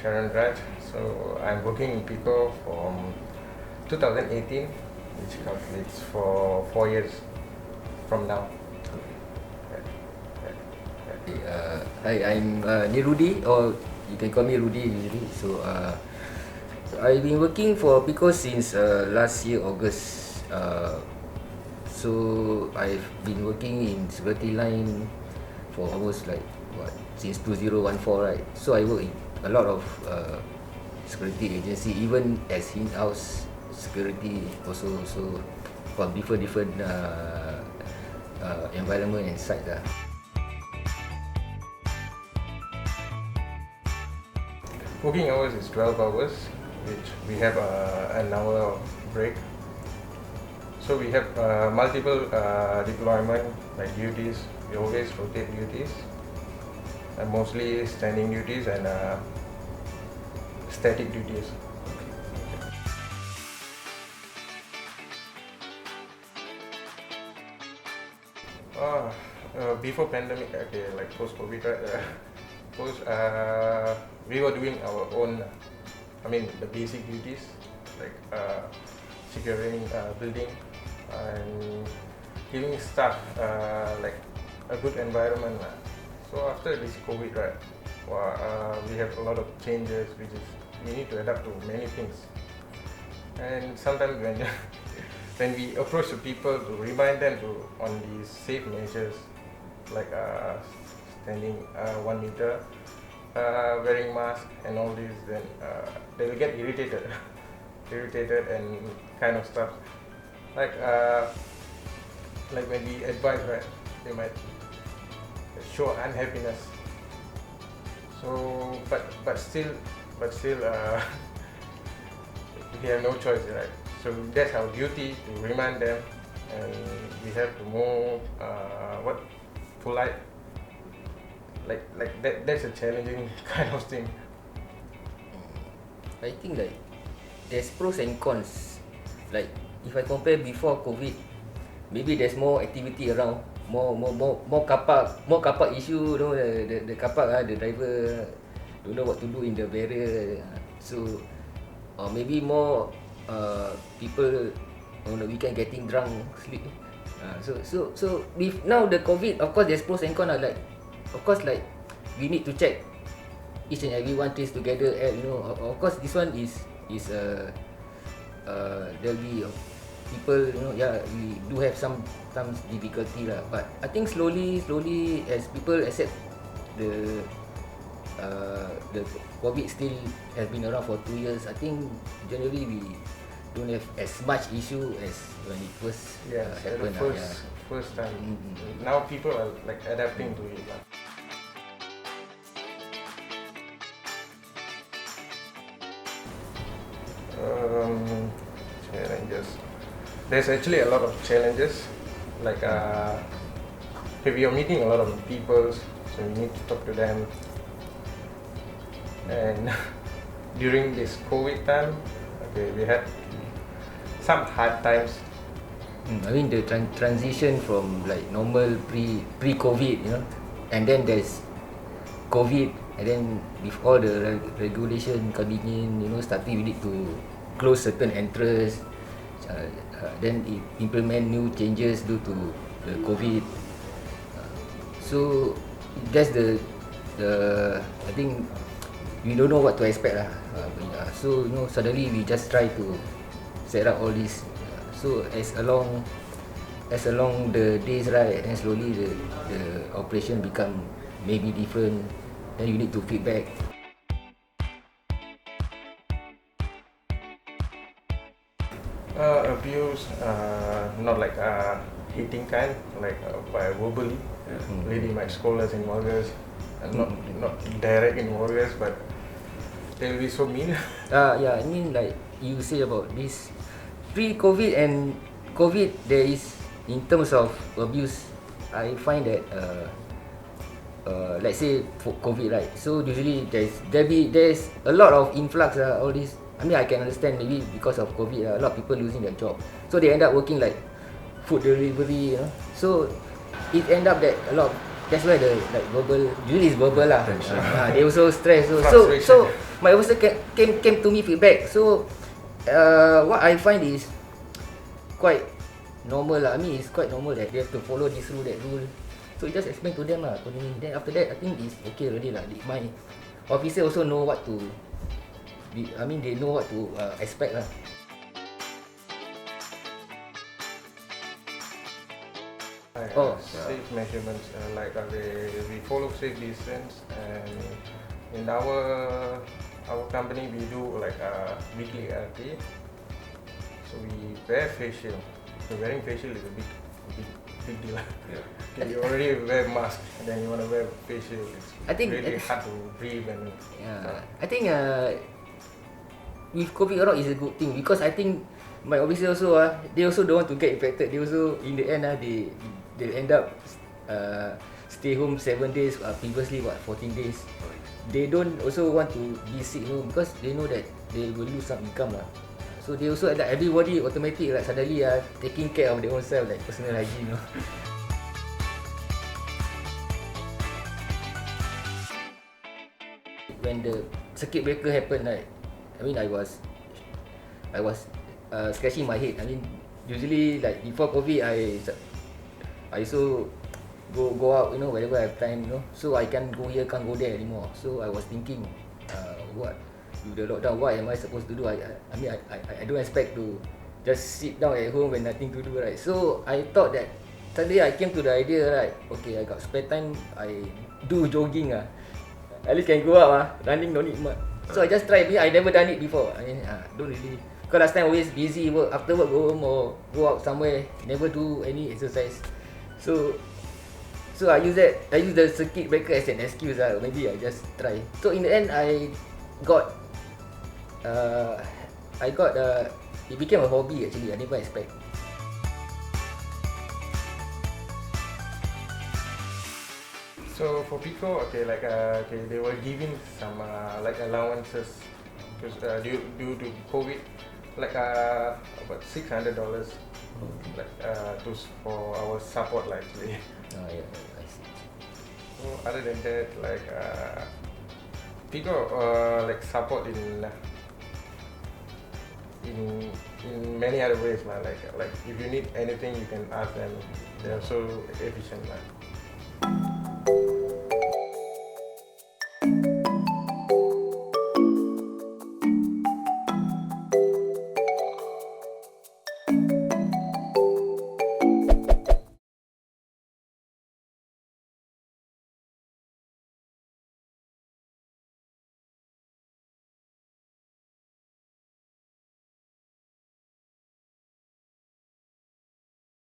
Sharon Raj. So I'm working in Pico from 2018, which calculates for 4 years from now. Hi, I'm Nirudi, or you can call me Rudy usually. So I've been working for Pico since last year August. So I've been working in security line for almost like since 2014, right? So I work in a lot of security agency, even as in-house security also. So for different environment and site lah. Working hours is 12 hours, which we have an hour of break. So we have multiple deployment like duties. We always rotate duties, and mostly standing duties and static duties. Before pandemic, okay, like post-COVID, we were doing our own, the basic duties like securing building and giving staff like a good environment. So after this COVID, right, we have a lot of changes, which is we need to adapt to many things. And sometimes when we approach the people to remind them on these safe measures, like standing 1 meter, wearing mask and all this, then they will get irritated and kind of stuff. Like when we advise, right, they might show unhappiness. So, but still, we have no choice, right? So that's our duty to remind them, and we have to more polite. Like that's a challenging kind of thing. I think like there's pros and cons. Like if I compare before COVID, maybe there's more activity around, more car park issue. You know, the car park, the driver don't know what to do in the barrier. So maybe more people on the weekend getting drunk, sleep. So with now the COVID, of course there's pros and cons. Like of course, like we need to check each and every one trace together. And you know, of course, this one is there'll be people. You know, yeah, we do have sometimes difficulty lah. But I think slowly, as people accept the COVID still has been around for 2 years. I think generally we don't have as much issue as when it first happened. First time. Mm-hmm. Now people are like adapting to it. Challenges. There's actually a lot of challenges. Like we are meeting a lot of people, so we need to talk to them. And during this COVID time, we had some hard times. I mean the transition from like normal pre-COVID, you know, and then there's COVID, and then with all the regulation coming in, you know, starting we need to close certain entrance, then implement new changes due to the COVID. So that's the I think we don't know what to expect lah. So you know, suddenly we just try to set up all this. So as along the days, right, and slowly the operation become maybe different. Then you need to feedback. Abuse, not like hitting kind, like by verbally. Lady might scold us in vulgars, not direct in vulgars, but they will be so mean. Yeah, I mean like you say about this pre-COVID and COVID, there is, in terms of abuse, I find that let's say for COVID, right? So usually there's a lot of influx, all this. I mean, I can understand maybe because of COVID, a lot of people losing their job, so they end up working like food delivery, you know. So it end up that a lot. That's why the like verbal, usually it's verbal lah. They also stress. So my officer came to me feedback. So what I find is quite normal lah. I mean it's quite normal that they have to follow this rule, that rule. So just explain to them lah accordingly. Then after that I think it's okay already lah. My officer also know what to they know what to expect lah. Safe measurements, we follow safe distance, and in our company we do like a weekly RT. So we wear facial. So wearing facial is a big deal. Yeah. You already wear mask and then you want to wear facial. It's really hard to breathe and. Yeah, I think with COVID around is a good thing, because I think my officer also they also don't want to get infected. They also in the end they end up stay home 7 days. Previously 14 days. They don't also want to be sick, because they know that they will lose some income . So they also like everybody automatic like suddenly taking care of their own self, like personal hygiene . When the circuit breaker happened, right, I mean I was scratching my head. I mean usually like before COVID I also go out, whenever I have time, so I can't go here, can't go there anymore. So I was thinking, what with the lockdown, what am I supposed to do? I mean I don't expect to just sit down at home with nothing to do, right? So I thought that suddenly I came to the idea, right, okay, I got spare time, I do jogging . At least can go out running no need much. So I just try, because I never done it before. I mean, don't really, because last time always busy work, after work go home or go out somewhere, never do any exercise. So I use the circuit breaker as an excuse. Maybe I just try. So in the end I got it became a hobby actually. I never expect. So for Pico, they were giving some allowances because due to COVID, about $600 for our support actually. Oh yeah, I see. So other than that, Pico support in many other ways, like if you need anything you can ask them. They are so efficient .